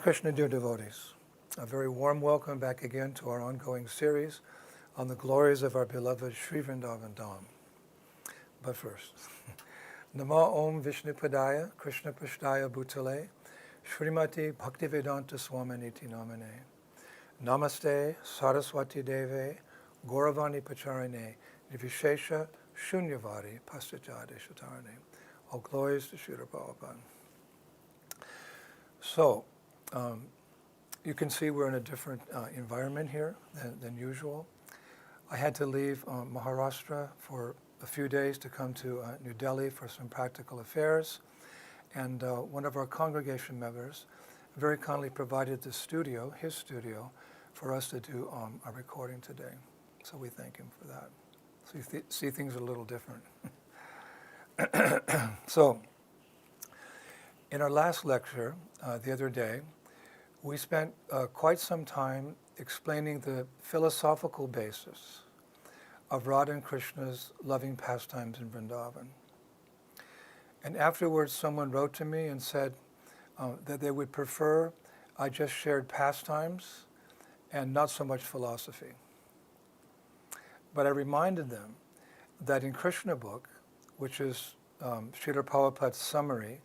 Hare Krishna, dear devotees. A very warm welcome back again to our ongoing series on the glories of our beloved Sri Vrindavan Dham. But first, Namo Om Vishnupadaya Krishna Pashtaya Bhutale Srimati Bhaktivedanta Swaminiti Namane Namaste Saraswati Deve Gauravani Pacharane Nivishesha Shunyavadi Pastajade Shatarane. All glories to Srila Prabhupada. So, you can see we're in a different environment here than usual. I had to leave Maharashtra for a few days to come to New Delhi for some practical affairs. And one of our congregation members very kindly provided the studio, his studio, for us to do our recording today. So we thank him for that. So you see things are a little different. So, in our last lecture the other day, we spent quite some time explaining the philosophical basis of Radha and Krishna's loving pastimes in Vrindavan. And afterwards, someone wrote to me and said that they would prefer I just shared pastimes and not so much philosophy. But I reminded them that in Krishna book, which is Srila Prabhupada's summary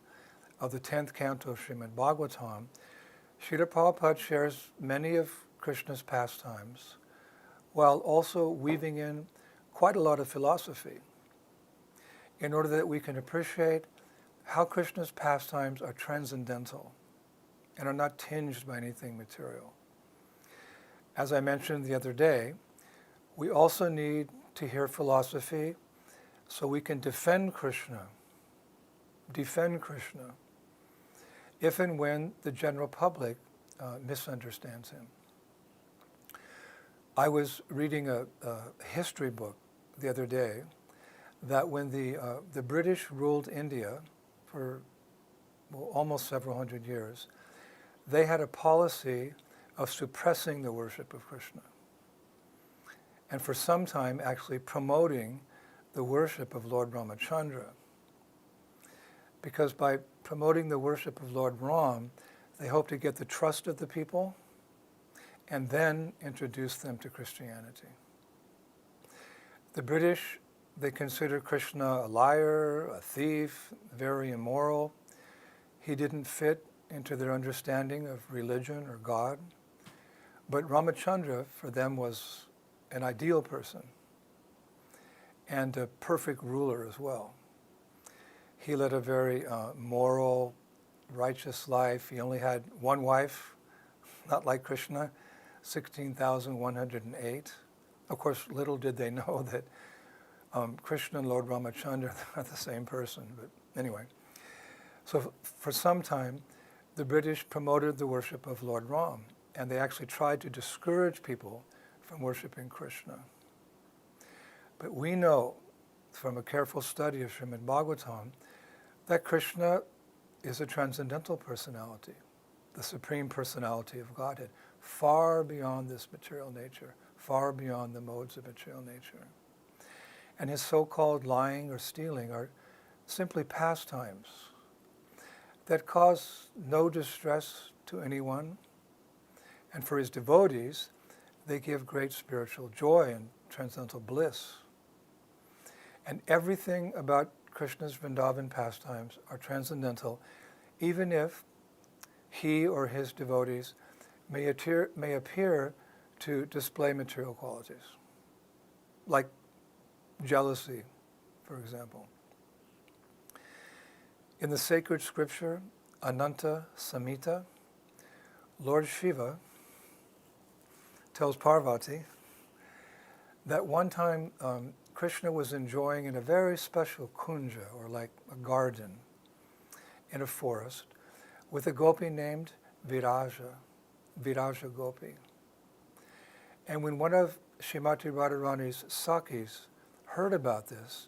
of the 10th canto of Srimad Bhagavatam, Srila Prabhupada shares many of Krishna's pastimes while also weaving in quite a lot of philosophy in order that we can appreciate how Krishna's pastimes are transcendental and are not tinged by anything material. As I mentioned the other day, we also need to hear philosophy so we can defend Krishna, if and when the general public misunderstands him. I was reading a history book the other day that when the British ruled India for almost several hundred years, they had a policy of suppressing the worship of Krishna. And for some time actually promoting the worship of Lord Ramachandra. Because by promoting the worship of Lord Ram, they hope to get the trust of the people and then introduce them to Christianity. The British, they consider Krishna a liar, a thief, very immoral. He didn't fit into their understanding of religion or God. But Ramachandra, for them, was an ideal person and a perfect ruler as well. He led a very moral, righteous life. He only had one wife, not like Krishna, 16,108. Of course, little did they know that Krishna and Lord Ramachandra are the same person. But anyway, so for some time, the British promoted the worship of Lord Ram, and they actually tried to discourage people from worshiping Krishna. But we know from a careful study of Srimad Bhagavatam that Krishna is a transcendental personality, the supreme personality of Godhead, far beyond this material nature, far beyond the modes of material nature. And his so-called lying or stealing are simply pastimes that cause no distress to anyone. And for his devotees, they give great spiritual joy and transcendental bliss. And everything about Krishna's Vrindavan pastimes are transcendental, even if he or his devotees may appear to display material qualities, like jealousy, for example. In the sacred scripture, Ananta Samhita, Lord Shiva tells Parvati that one time Krishna was enjoying in a very special kunja, or like a garden in a forest, with a gopi named Viraja Gopi. And when one of Srimati Radharani's Sakhis heard about this,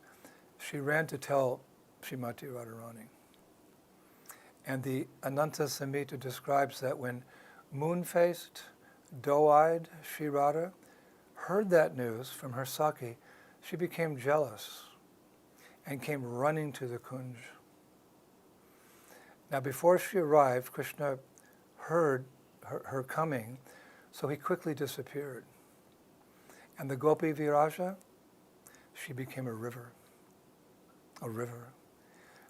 she ran to tell Srimati Radharani. And the Ananta Samhita describes that when moon-faced, doe-eyed Sri Radha heard that news from her Sakhi, she became jealous and came running to the kunj. Now before she arrived, Krishna heard her coming, so he quickly disappeared. And the Gopi Viraja, she became a river,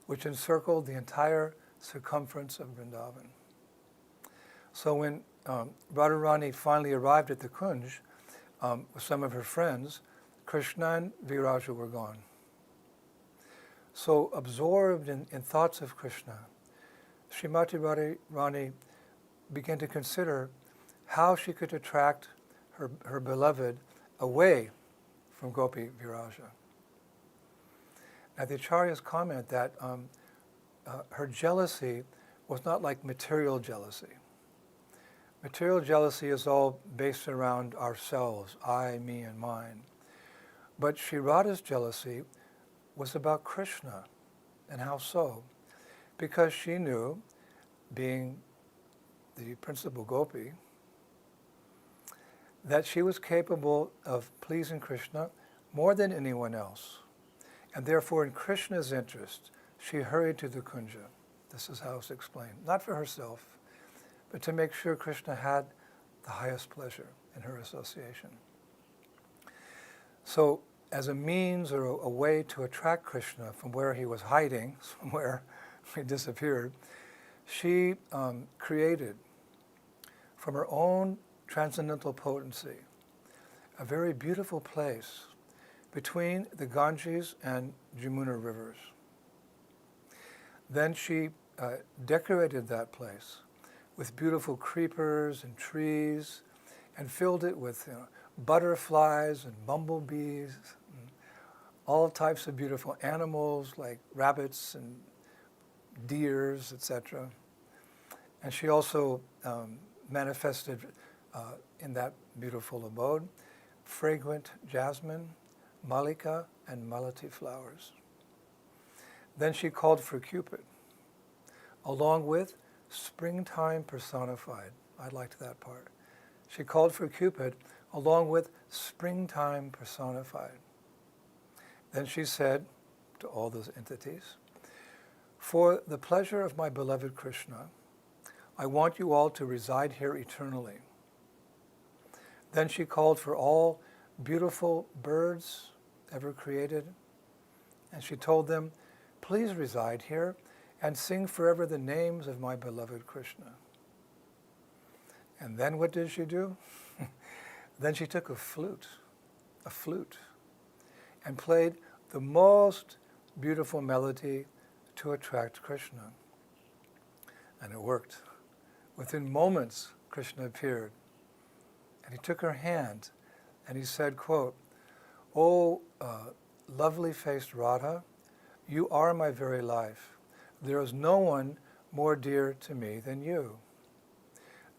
which encircled the entire circumference of Vrindavan. So when Radharani finally arrived at the Kunj with some of her friends, Krishna and Viraja were gone. So absorbed in thoughts of Krishna, Srimati Radharani began to consider how she could attract her beloved away from Gopi Viraja. Now the Acharyas comment that her jealousy was not like material jealousy. Material jealousy is all based around ourselves, I, me, and mine. But Sri Radha's jealousy was about Krishna. And how so? Because she knew, being the principal gopi, that she was capable of pleasing Krishna more than anyone else. And therefore, in Krishna's interest, she hurried to the Kunja. This is how it's explained. Not for herself, but to make sure Krishna had the highest pleasure in her association. So, as a means or a way to attract Krishna from where he was hiding, somewhere he disappeared, she created from her own transcendental potency a very beautiful place between the Ganges and Jamuna rivers. Then she decorated that place with beautiful creepers and trees and filled it with butterflies and bumblebees, and all types of beautiful animals like rabbits and deers, etc. And she also manifested in that beautiful abode fragrant jasmine, malika, and malati flowers. Then she called for Cupid, along with springtime personified. I liked that part. She called for Cupid along with springtime personified. Then she said to all those entities, "For the pleasure of my beloved Krishna, I want you all to reside here eternally." Then she called for all beautiful birds ever created, and she told them, "Please reside here and sing forever the names of my beloved Krishna." And then what did she do? Then she took a flute, and played the most beautiful melody to attract Krishna. And it worked. Within moments, Krishna appeared. And he took her hand and he said, quote, "Oh, lovely-faced Radha, you are my very life. There is no one more dear to me than you.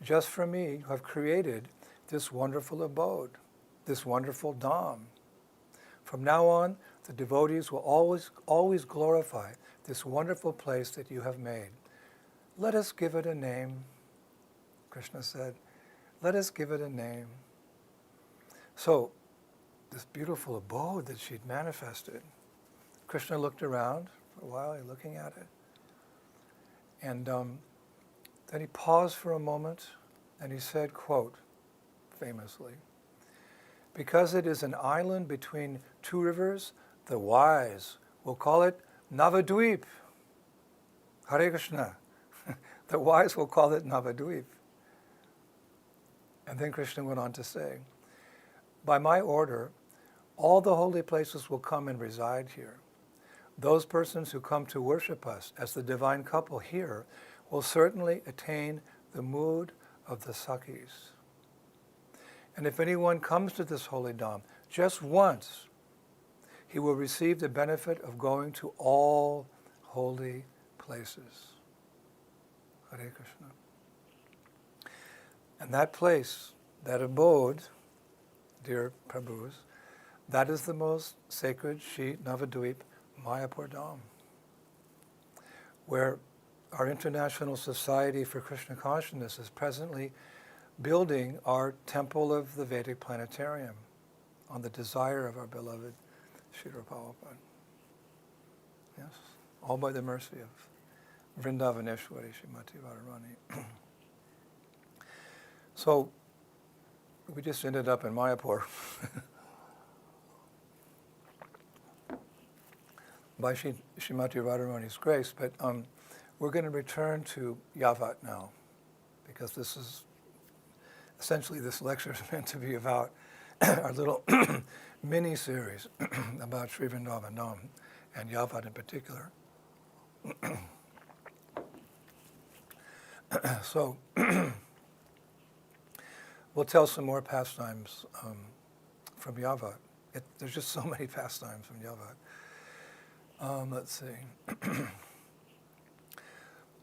Just for me, you have created this wonderful abode, this wonderful dham. From now on, the devotees will always glorify this wonderful place that you have made. Let us give it a name." Krishna said, "Let us give it a name." So, this beautiful abode that she'd manifested, Krishna looked around for a while, looking at it. And then he paused for a moment and he said, quote, famously, "Because it is an island between two rivers, the wise will call it Navadvip." Hare Krishna. The wise will call it Navadvip. And then Krishna went on to say, "By my order, all the holy places will come and reside here. Those persons who come to worship us as the divine couple here will certainly attain the mood of the Sakhis. And if anyone comes to this holy dham just once, he will receive the benefit of going to all holy places." Hare Krishna. And that place, that abode, dear Prabhus, that is the most sacred Shri Navadvip Mayapur Dham, where our International Society for Krishna Consciousness is presently building our Temple of the Vedic Planetarium on the desire of our beloved Srila Prabhupada. Yes, all by the mercy of Vrindavaneshwari Srimati Radharani. So we just ended up in Mayapur by Srimati Radharani's grace, but we're going to return to Yavat now, because this is essentially, this lecture is meant to be about our little mini-series about Sri Vrindavan and Yavat in particular. So we'll tell some more pastimes from Yavat. There's just so many pastimes from Yavat. Let's see.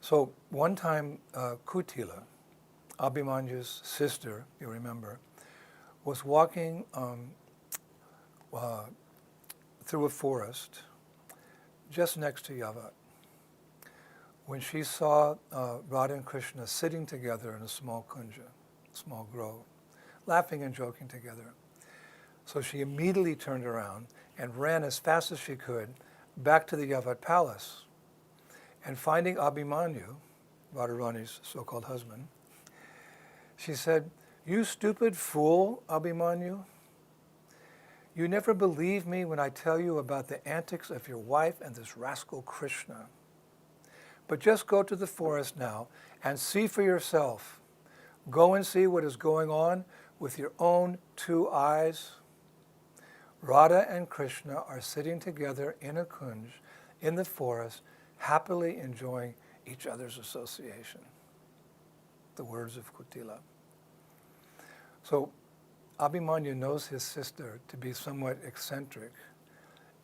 So one time, Kutila, Abhimanyu's sister, you remember, was walking through a forest just next to Yavat when she saw Radha and Krishna sitting together in a small kunja, small grove, laughing and joking together. So she immediately turned around and ran as fast as she could back to the Yavat palace. And finding Abhimanyu, Radharani's so-called husband, she said, "You stupid fool, Abhimanyu. You never believe me when I tell you about the antics of your wife and this rascal Krishna. But just go to the forest now and see for yourself. Go and see what is going on with your own two eyes. Radha and Krishna are sitting together in a kunj in the forest, happily enjoying each other's association." The words of Kutila. So Abhimanyu knows his sister to be somewhat eccentric,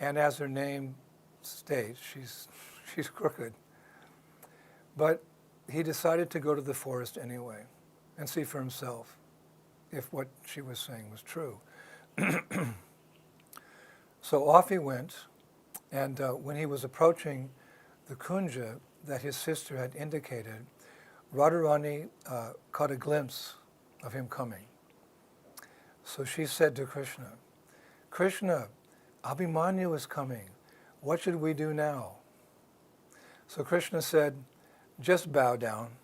and as her name states, she's crooked. But he decided to go to the forest anyway and see for himself if what she was saying was true. So off he went, and when he was approaching the kunja that his sister had indicated, Radharani caught a glimpse of him coming. So she said to Krishna, "Krishna, Abhimanyu is coming. What should we do now?" So Krishna said, "Just bow down."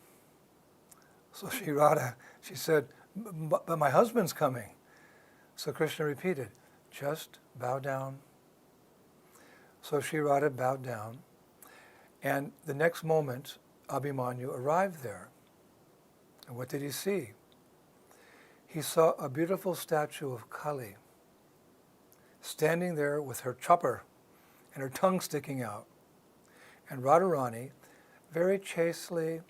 So she said, "But my husband's coming." So Krishna repeated, "Just bow down." So Sri Radha bowed down, and the next moment, Abhimanyu arrived there. And what did he see? He saw a beautiful statue of Kali standing there with her chopper and her tongue sticking out. And Radharani, very chastely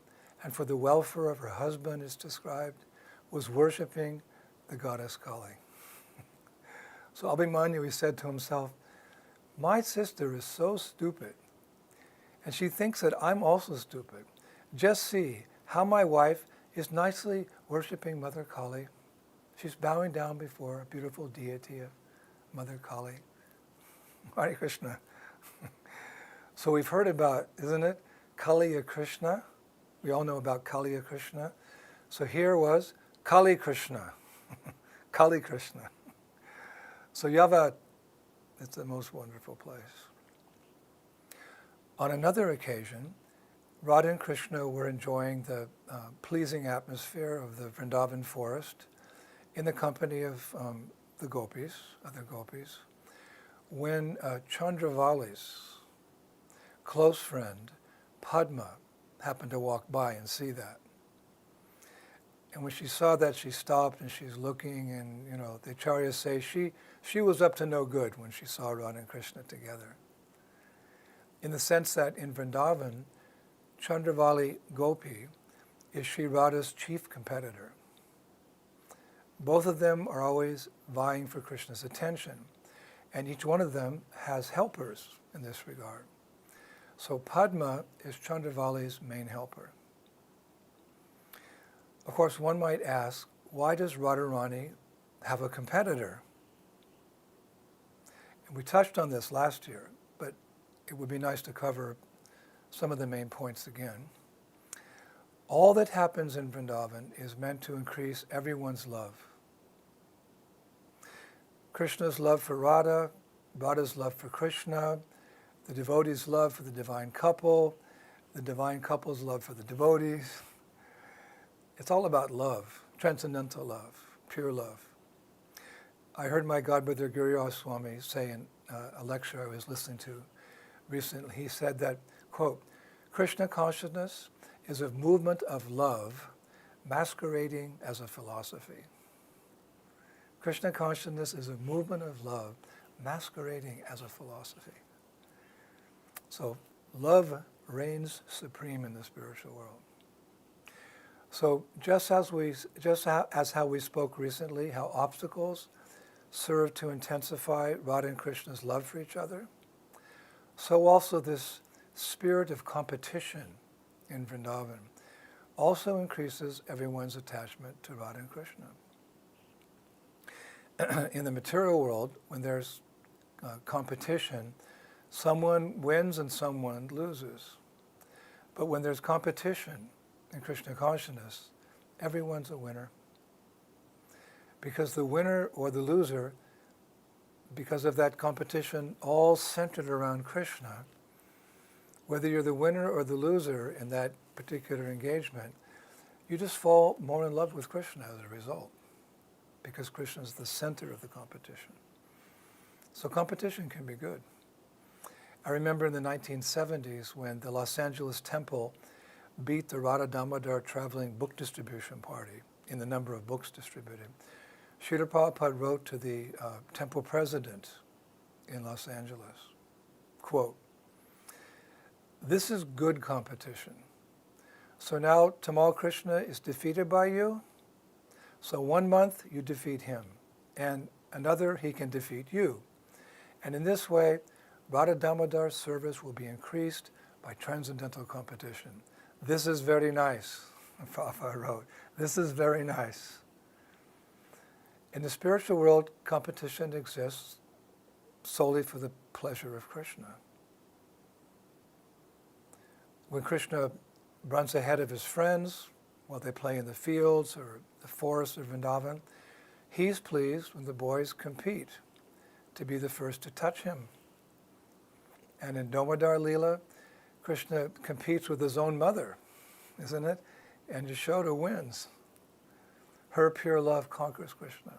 and for the welfare of her husband, is described, was worshipping the goddess Kali. So Abhimanyu, he said to himself, "My sister is so stupid, and she thinks that I'm also stupid. Just see how my wife is nicely worshipping Mother Kali. She's bowing down before a beautiful deity of Mother Kali." Hare Krishna. So we've heard about, isn't it, Kaliya Krishna? We all know about Kaliya Krishna. So here was Kali Krishna. Kali Krishna. So Yavat, it's the most wonderful place. On another occasion, Radha and Krishna were enjoying the pleasing atmosphere of the Vrindavan forest in the company of the gopis, other gopis, when Chandravali's close friend, Padma, happened to walk by and see that. And when she saw that, she stopped and she's looking, and the acharyas say she was up to no good when she saw Radha and Krishna together. In the sense that in Vrindavan, Chandravali Gopi is Sri Radha's chief competitor. Both of them are always vying for Krishna's attention, and each one of them has helpers in this regard. So Padma is Chandravali's main helper. Of course, one might ask, why does Radharani have a competitor? And we touched on this last year, but it would be nice to cover some of the main points again. All that happens in Vrindavan is meant to increase everyone's love. Krishna's love for Radha, Radha's love for Krishna, the devotees' love for the divine couple's love for the devotees. It's all about love, transcendental love, pure love. I heard my godbrother Goranga Swami say in a lecture I was listening to recently, he said that, quote, Krishna consciousness is a movement of love masquerading as a philosophy. Krishna consciousness is a movement of love masquerading as a philosophy. So love reigns supreme in the spiritual world. So just as how we spoke recently, how obstacles serve to intensify Radha and Krishna's love for each other, so also this spirit of competition in Vrindavan also increases everyone's attachment to Radha and Krishna. In the material world, when there's competition, someone wins and someone loses. But when there's competition in Krishna consciousness, everyone's a winner. Because the winner or the loser, because of that competition all centered around Krishna, whether you're the winner or the loser in that particular engagement, you just fall more in love with Krishna as a result, because Krishna is the center of the competition. So competition can be good. I remember in the 1970s when the Los Angeles Temple beat the Radha Damodar traveling book distribution party in the number of books distributed. Srila Prabhupada wrote to the temple president in Los Angeles, quote, this is good competition. So now Tamal Krishna is defeated by you. So 1 month you defeat him, and another he can defeat you. And in this way, Radha Damodar's service will be increased by transcendental competition. This is very nice, Prabhupada wrote. This is very nice. In the spiritual world, competition exists solely for the pleasure of Krishna. When Krishna runs ahead of his friends while they play in the fields or the forests of Vrindavan, he's pleased when the boys compete to be the first to touch him. And in Damodar Leela, Krishna competes with his own mother, isn't it? And Yashoda wins. Her pure love conquers Krishna,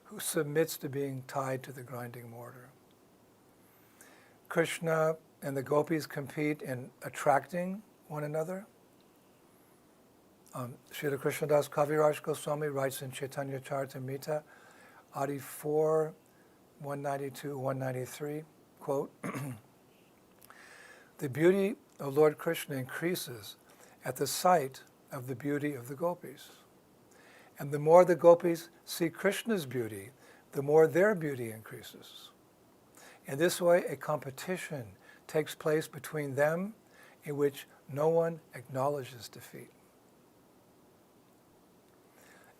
who submits to being tied to the grinding mortar. Krishna and the gopis compete in attracting one another. Srila Krishnadas Kaviraj Goswami writes in Chaitanya Charitamrita, Adi 4, 192, 193, quote, the beauty of Lord Krishna increases at the sight of the beauty of the gopis. And the more the gopis see Krishna's beauty, the more their beauty increases. In this way, a competition takes place between them in which no one acknowledges defeat.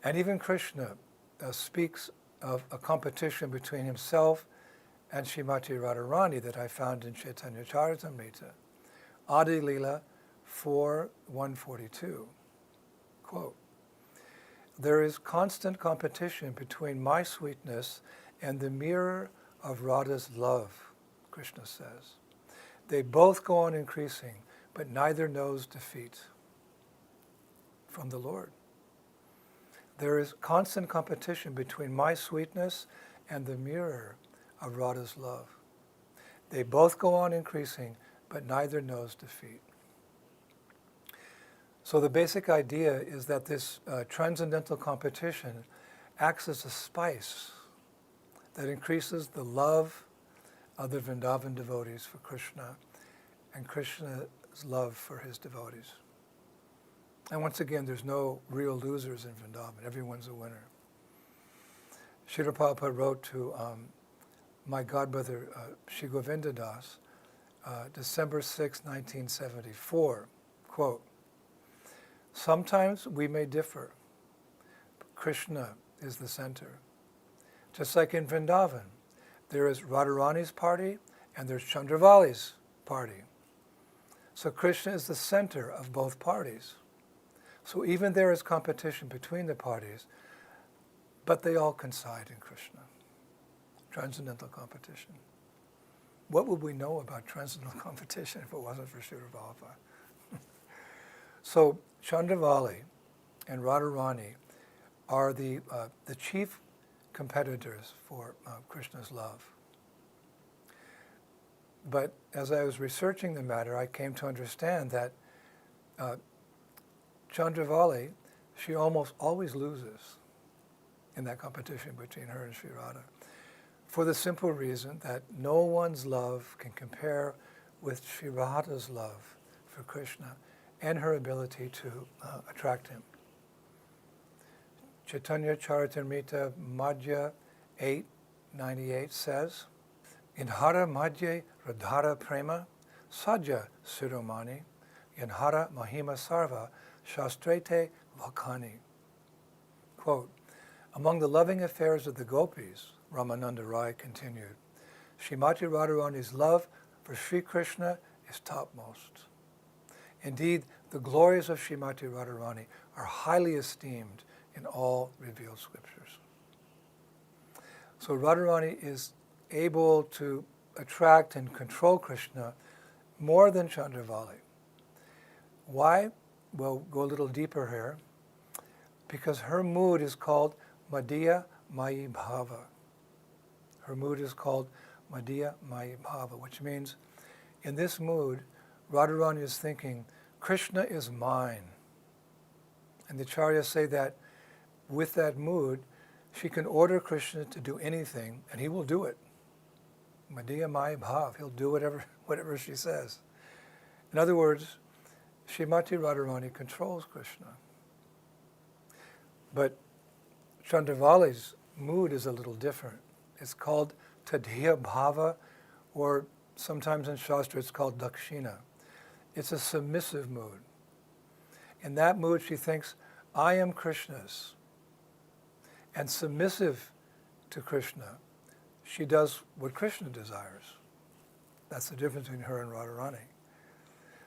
And even Krishna speaks of a competition between himself and Srimati Radharani that I found in Chaitanya Charitamrita, Adi Leela 4, 142. Quote, there is constant competition between my sweetness and the mirror of Radha's love, Krishna says. They both go on increasing, but neither knows defeat from the Lord. There is constant competition between my sweetness and the mirror of Radha's love. They both go on increasing, but neither knows defeat. So the basic idea is that this transcendental competition acts as a spice that increases the love of the Vrindavan devotees for Krishna and Krishna's love for his devotees. And once again, there's no real losers in Vrindavan. Everyone's a winner. Srila Prabhupada wrote to my godbrother, Shri Govinda Das, December 6, 1974, quote, sometimes we may differ, but Krishna is the center. Just like in Vrindavan, there is Radharani's party and there's Chandravali's party. So Krishna is the center of both parties. So even there is competition between the parties, but they all coincide in Krishna. Transcendental competition. What would we know about transcendental competition if it wasn't for Srila Prabhupada? So Chandravali and Radharani are the chief competitors for Krishna's love. But as I was researching the matter, I came to understand that Chandravali, she almost always loses in that competition between her and Sri Radha, for the simple reason that no one's love can compare with Sri Radha's love for Krishna and her ability to attract him. Chaitanya Charitamrita Madhya 8:98 says, Inhara Madhye Radhara Prema Saja Siromani Inhara Mahima Sarva Shastrete Vakani. Quote, among the loving affairs of the gopis, Ramananda Rai continued, Srimati Radharani's love for Sri Krishna is topmost. Indeed, the glories of Srimati Radharani are highly esteemed in all revealed scriptures. So Radharani is able to attract and control Krishna more than Chandravali. Why? We'll go a little deeper here. Because her mood is called Madhya Mayi Bhava. Her mood is called Madhya Mayi Bhava, which means in this mood, Radharani is thinking, Krishna is mine. And the Acharyas say that with that mood, she can order Krishna to do anything, and he will do it. Madhya Mayi Bhav, he'll do whatever she says. In other words, Srimati Radharani controls Krishna. But Chandravali's mood is a little different. It's called Tadhiya Bhava, or sometimes in Shastra it's called Dakshina. It's a submissive mood. In that mood she thinks, I am Krishna's. And submissive to Krishna, she does what Krishna desires. That's the difference between her and Radharani.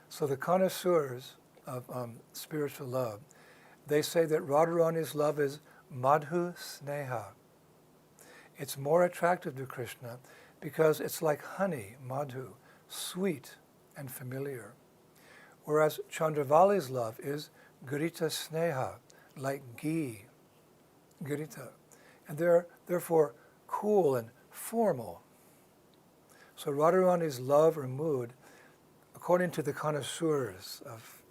So the connoisseurs of spiritual love, they say that Radharani's love is madhu sneha. It's more attractive to Krishna because it's like honey, madhu, sweet and familiar. Whereas Chandravali's love is grita sneha, like ghee, grita. And they're therefore cool and formal. So Radharani's love or mood, according to the connoisseurs of,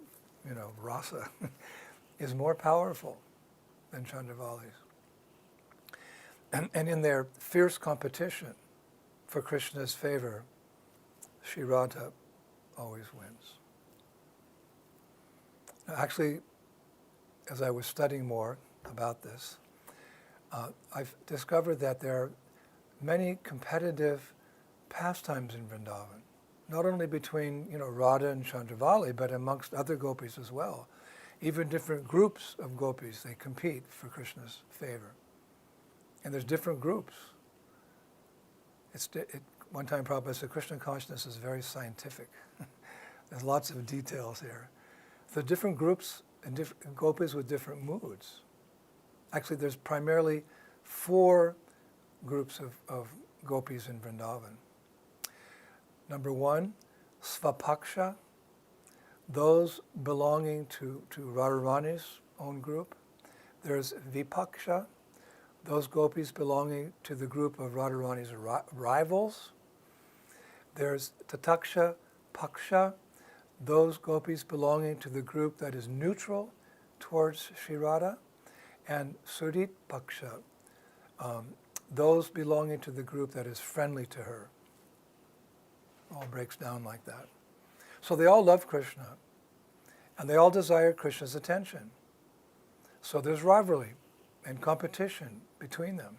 rasa, is more powerful than Chandravali's. And in their fierce competition for Krishna's favor, Sri Radha always wins. Now, actually, as I was studying more about this, I've discovered that there are many competitive pastimes in Vrindavan, not only between Radha and Chandravali, but amongst other gopis as well. Even different groups of gopis, they compete for Krishna's favor. And there's different groups. One time Prabhupada said Krishna consciousness is very scientific. There's lots of details here. So different groups and different gopis with different moods. Actually, there's primarily 4 groups of gopis in Vrindavan. Number 1, Svapaksha, those belonging to Radharani's own group. There's Vipaksha, those gopis belonging to the group of Radharani's rivals. There's Tataksha Paksha, those gopis belonging to the group that is neutral towards Sri Radha. And Surit Paksha, those belonging to the group that is friendly to her. All breaks down like that. So they all love Krishna, and they all desire Krishna's attention. So there's rivalry and competition between them.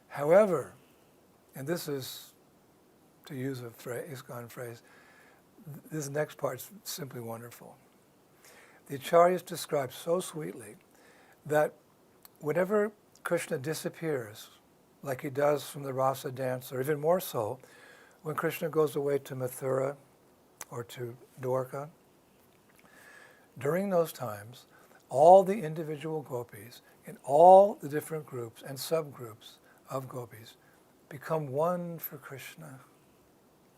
However, and this is, to use a ISKCON phrase, this next part's simply wonderful. The Acharyas describe so sweetly that whenever Krishna disappears, like he does from the rasa dance, or even more so, when Krishna goes away to Mathura or to Dwarka, during those times, all the individual gopis in all the different groups and subgroups of gopis become one for Krishna.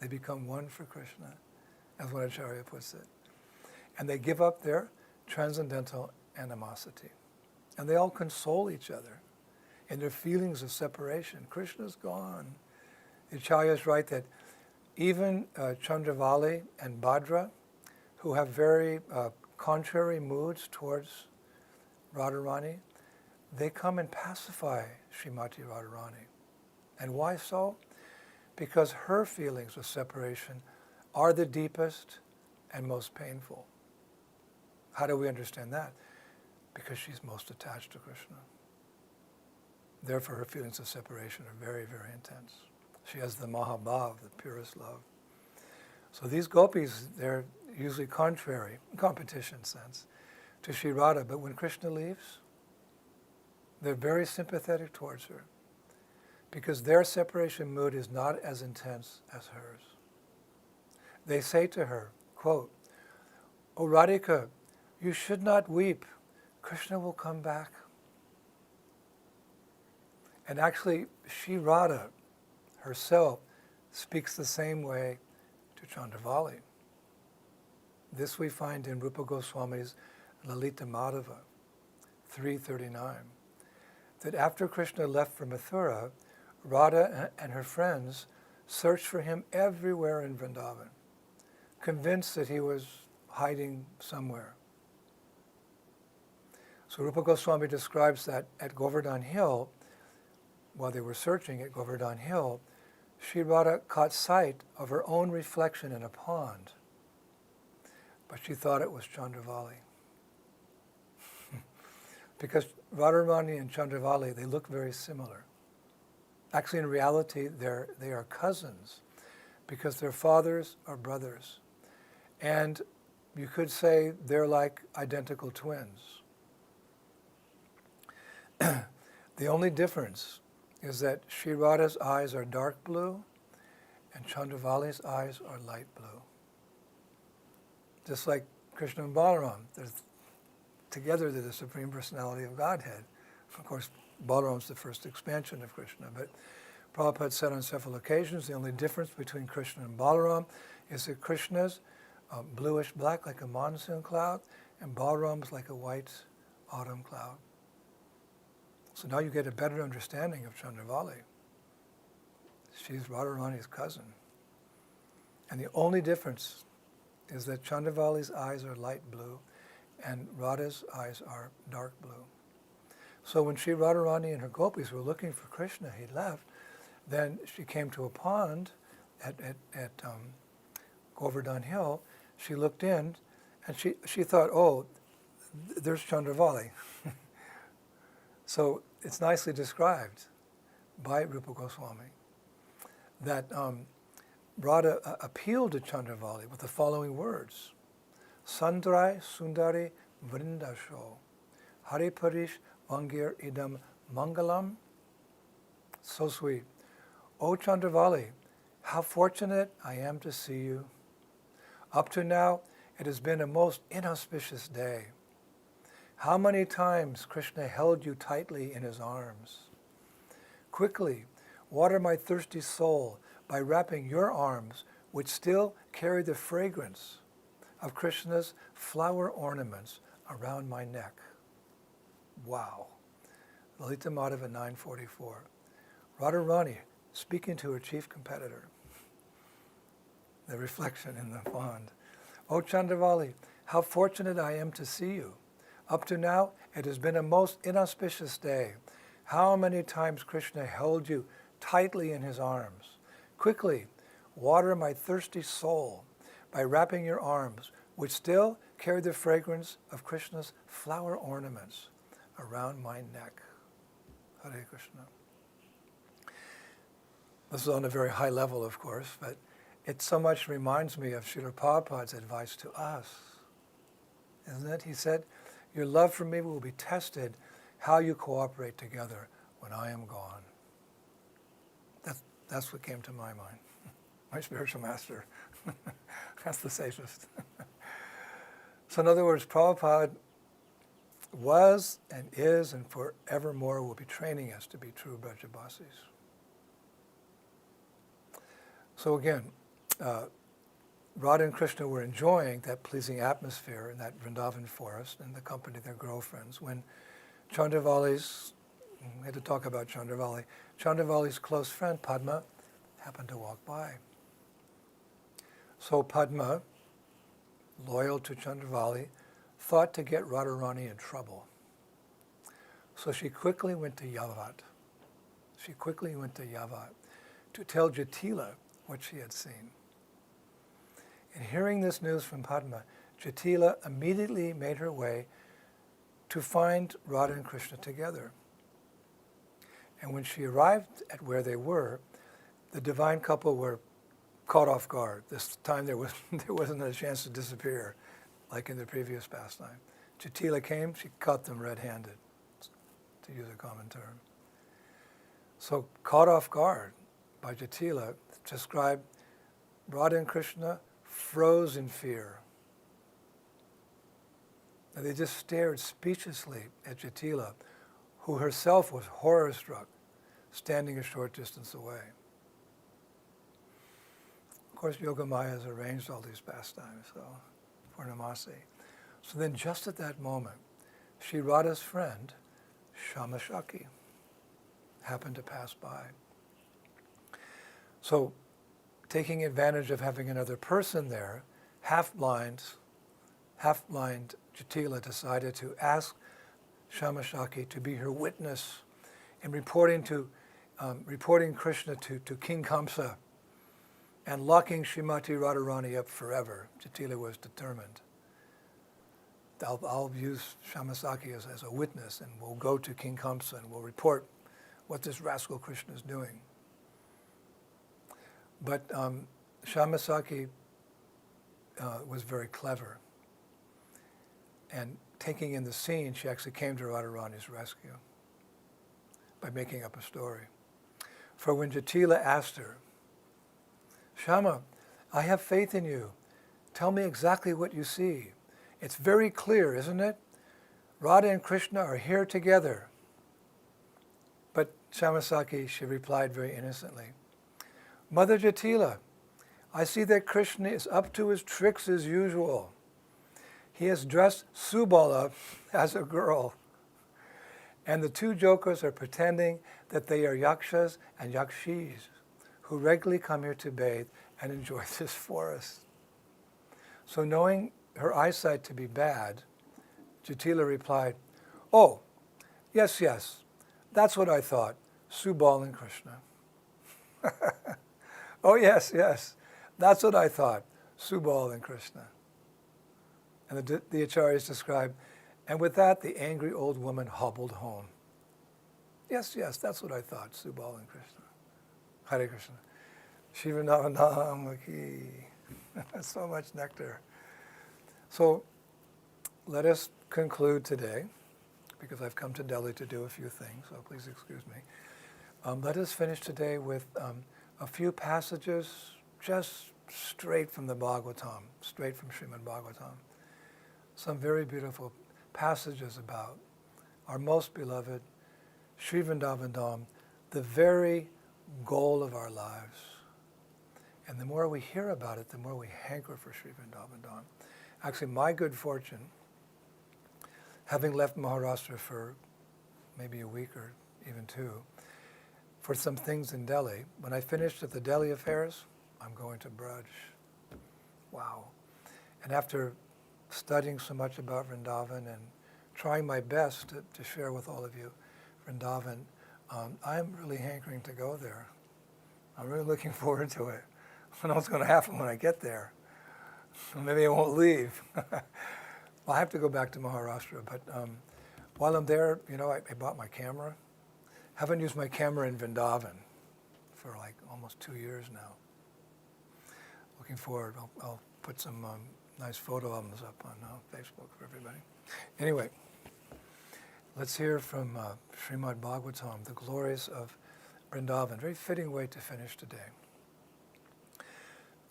They become one for Krishna, as one Acharya puts it. And they give up their transcendental animosity. And they all console each other in their feelings of separation. Krishna's gone. The acharyas write that even Chandravali and Bhadra, who have very contrary moods towards Radharani, they come and pacify Srimati Radharani. And why so? Because her feelings of separation are the deepest and most painful. How do we understand that? Because she's most attached to Krishna. Therefore, her feelings of separation are very, very intense. She has the Mahabhav, the purest love. So these gopis, they're usually contrary, in competition sense, to Sri Radha. But when Krishna leaves, they're very sympathetic towards her because their separation mood is not as intense as hers. They say to her, quote, "O Radhika, you should not weep. Krishna will come back." And actually, Sri Radha herself speaks the same way to Chandravali. This we find in Rupa Goswami's Lalita Madhava 339, that after Krishna left for Mathura, Radha and her friends searched for him everywhere in Vrindavan, convinced that he was hiding somewhere. So Rupa Goswami describes that at Govardhan Hill, while they were searching at Govardhan Hill, Sri Radha caught sight of her own reflection in a pond, but she thought it was Chandravali. Because Radharani and Chandravali, they look very similar. Actually, in reality, they are cousins because their fathers are brothers. And you could say they're like identical twins. The only difference is that Sri Radha's eyes are dark blue and Chandravali's eyes are light blue. Just like Krishna and Balaram, together they're the Supreme Personality of Godhead. Of course, Balaram's the first expansion of Krishna, but Prabhupada said on several occasions the only difference between Krishna and Balaram is that Krishna's bluish black like a monsoon cloud and Balaram's like a white autumn cloud. So now you get a better understanding of Chandravali. She's Radharani's cousin. And the only difference is that Chandravali's eyes are light blue and Radha's eyes are dark blue. So when Sri Radharani and her gopis were looking for Krishna, he left, then she came to a pond at Govardhan Hill. She looked in and she thought, oh, there's Chandravali. So it's nicely described by Rupa Goswami that Radha appealed to Chandravali with the following words: Sandrai Sundari Vrindasho Hari Parish Vangir Idam Mangalam. So sweet. O Chandravali, how fortunate I am to see you. Up to now, it has been a most inauspicious day. How many times Krishna held you tightly in his arms. Quickly, water my thirsty soul by wrapping your arms, which still carry the fragrance of Krishna's flower ornaments around my neck. Wow. Lalita Madhava 944. Radharani speaking to her chief competitor. The reflection in the pond. O Chandravali, how fortunate I am to see you. Up to now, it has been a most inauspicious day. How many times Krishna held you tightly in his arms. Quickly, water my thirsty soul by wrapping your arms, which still carry the fragrance of Krishna's flower ornaments around my neck. Hare Krishna. This is on a very high level, of course, but it so much reminds me of Srila Prabhupada's advice to us. Isn't it? He said, your love for me will be tested how you cooperate together when I am gone. That's what came to my mind. My spiritual master. That's the safest. So in other words, Prabhupada was and is and forevermore will be training us to be true Brajabasis. So again, Radha and Krishna were enjoying that pleasing atmosphere in that Vrindavan forest in the company of their girlfriends when Chandravali's, we had to talk about Chandravali. Chandravali's close friend Padma happened to walk by. So Padma, loyal to Chandravali, thought to get Radharani in trouble. So she quickly went to Yavat. She quickly went to Yavat to tell Jatila what she had seen. And hearing this news from Padma, Jatila immediately made her way to find Radha and Krishna together. And when she arrived at where they were, the divine couple were caught off guard. This time there wasn't a chance to disappear, like in the previous pastime. Jatila came, she caught them red-handed, to use a common term. So caught off guard by Jatila, described Radha and Krishna froze in fear. And they just stared speechlessly at Jatila, who herself was horror-struck, standing a short distance away. Of course, Yogamaya has arranged all these pastimes, so for Namasi. So then just at that moment, Sri Radha's friend, Shamashaki, happened to pass by. So taking advantage of having another person there, half-blind Jatila decided to ask Shamashaki to be her witness in reporting Krishna to King Kamsa and locking Srimati Radharani up forever. Jatila was determined. I'll use Shamashaki as a witness, and we'll go to King Kamsa and we'll report what this rascal Krishna is doing. But Shamashaki was very clever. And taking in the scene, she actually came to Radharani's rescue by making up a story. For when Jatila asked her, Shama, I have faith in you. Tell me exactly what you see. It's very clear, isn't it? Radha and Krishna are here together. But Shamashaki, she replied very innocently, Mother Jatila, I see that Krishna is up to his tricks as usual. He has dressed Subala as a girl. And the two jokers are pretending that they are yakshas and yakshis who regularly come here to bathe and enjoy this forest. So knowing her eyesight to be bad, Jatila replied, Oh, yes, that's what I thought, Subal and Krishna. Oh, yes, that's what I thought, Subal and Krishna. And the acharyas describe, and with that, the angry old woman hobbled home. Yes, that's what I thought, Subal and Krishna. Hare Krishna. Shivanavadam ki. So much nectar. So let us conclude today, because I've come to Delhi to do a few things, so please excuse me. Let us finish today with a few passages just straight from the Bhagavatam, straight from Srimad Bhagavatam. Some very beautiful passages about our most beloved Sri Vrindavan, the very goal of our lives. And the more we hear about it, the more we hanker for Sri Vrindavan. Actually, my good fortune, having left Maharashtra for maybe a week or even two, for some things in Delhi, when I finished at the Delhi affairs, I'm going to Braj. Wow. And after studying so much about Vrindavan and trying my best to share with all of you Vrindavan, I'm really hankering to go there. I'm really looking forward to it. I don't know what's going to happen when I get there. Maybe I won't leave. Well, I have to go back to Maharashtra, but while I'm there, I bought my camera. Haven't used my camera in Vrindavan for like almost 2 years now. Looking forward. I'll put some nice photo albums up on Facebook for everybody. Anyway, let's hear from Srimad Bhagavatam, the glories of Vrindavan. Very fitting way to finish today.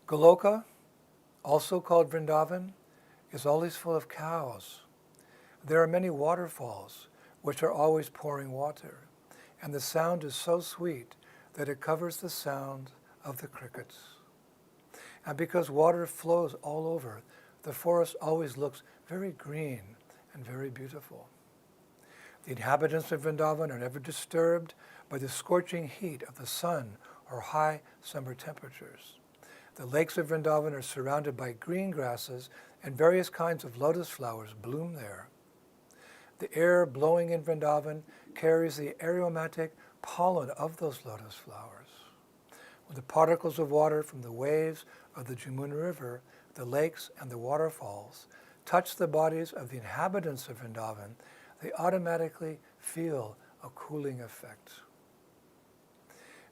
Goloka, also called Vrindavan, is always full of cows. There are many waterfalls which are always pouring water, and the sound is so sweet that it covers the sound of the crickets. And because water flows all over, the forest always looks very green and very beautiful. The inhabitants of Vrindavan are never disturbed by the scorching heat of the sun or high summer temperatures. The lakes of Vrindavan are surrounded by green grasses, and various kinds of lotus flowers bloom there. The air blowing in Vrindavan carries the aromatic pollen of those lotus flowers. When the particles of water from the waves of the Jamuna River, the lakes, and the waterfalls touch the bodies of the inhabitants of Vrindavan, they automatically feel a cooling effect.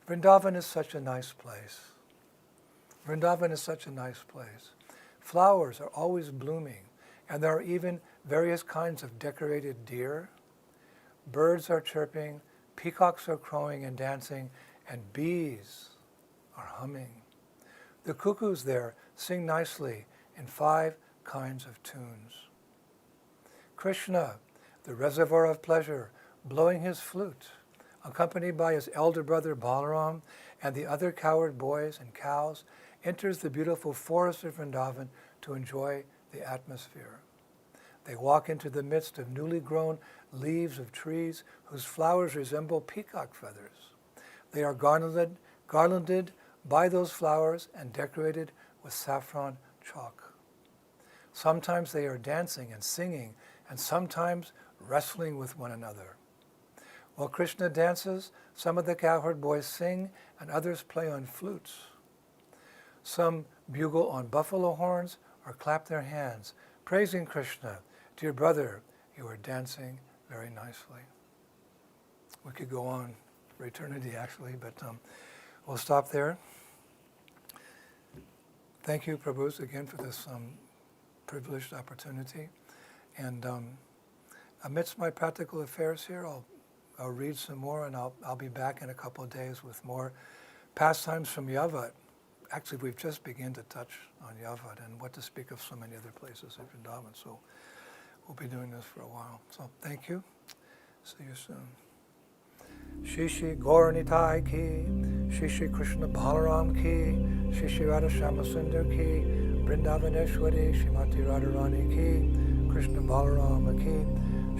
Vrindavan is such a nice place. Vrindavan is such a nice place. Flowers are always blooming, and there are even various kinds of decorated deer. Birds are chirping, peacocks are crowing and dancing, and bees are humming. The cuckoos there sing nicely in 5 kinds of tunes. Krishna, the reservoir of pleasure, blowing his flute, accompanied by his elder brother Balaram and the other cowherd boys and cows, enters the beautiful forest of Vrindavan to enjoy the atmosphere. They walk into the midst of newly grown leaves of trees whose flowers resemble peacock feathers. They are garlanded by those flowers and decorated with saffron chalk. Sometimes they are dancing and singing, and sometimes wrestling with one another. While Krishna dances, some of the cowherd boys sing and others play on flutes. Some bugle on buffalo horns or clap their hands, praising Krishna. Dear brother, you are dancing very nicely. We could go on for eternity, actually, but we'll stop there. Thank you, Prabhus, again for this privileged opportunity. And amidst my practical affairs here, I'll read some more, and I'll be back in a couple of days with more pastimes from Yavat. Actually, we've just begun to touch on Yavat, and what to speak of so many other places in Vrindavan. So we'll be doing this for a while. So thank you. See you soon. Shri Shri Gauranitai ki, Shri Shri Krishna Balaram ki, Shri Shri Radha Shyamasundar ki, Vrindavaneshwari Shrimati Radharani ki, Krishna Balaram ki,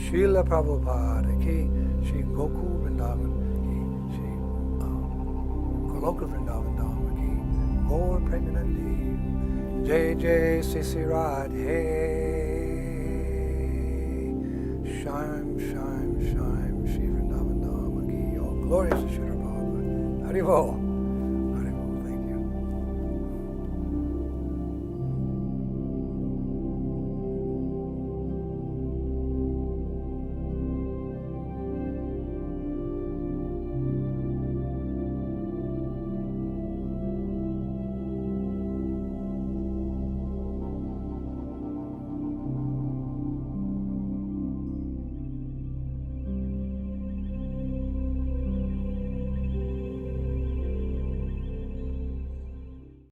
Srila Prabhupada ki, Shri Goku Vrindavan ki, Shri Goloka Vrindavan Dhama ki, Gaur Premanandi, Jai Jai Sisi Radhe, Shime, Shime, Shime, Shri Vrindavan Dhama ki, all glorious to Srila Prabhupada. Haribol.